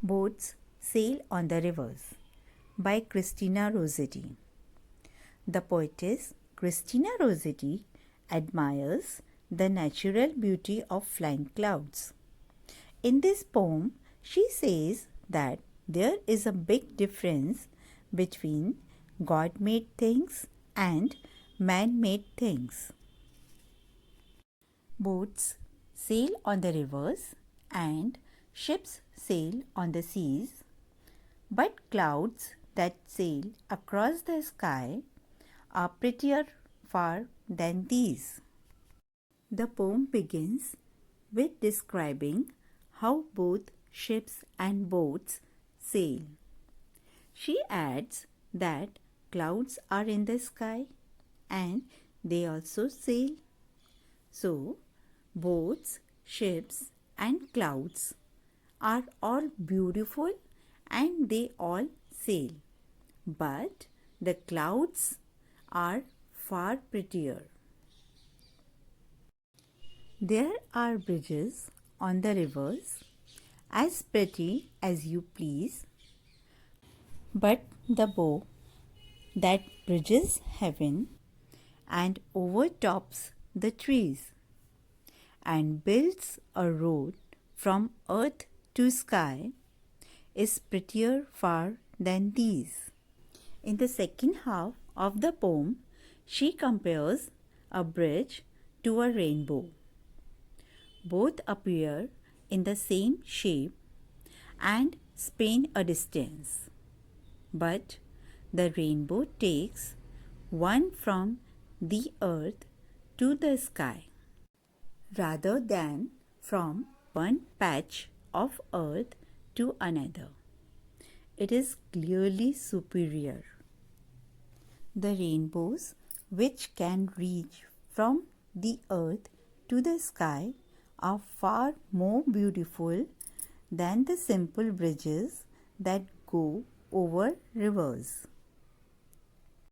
Boats Sail on the Rivers by Christina Rossetti. The poetess Christina Rossetti admires the natural beauty of flying clouds. In this poem, she says that there is a big difference between God-made things and man-made things. Boats sail on the rivers and ships sail on the seas, but clouds that sail across the sky are prettier far than these. The poem begins with describing how both ships and boats sail. She adds that clouds are in the sky and they also sail. So, boats, ships, and clouds are all beautiful and they all sail. But the clouds are far prettier. There are bridges on the rivers, as pretty as you please, but the bow that bridges heaven and overtops the trees and builds a road from earth to sky is prettier far than these. In the second half of the poem, she compares a bridge to a rainbow. Both appear in the same shape and span a distance, but the rainbow takes one from the earth to the sky, rather than from one patch of earth to another. It is clearly superior. The rainbows which can reach from the earth to the sky are far more beautiful than the simple bridges that go over rivers.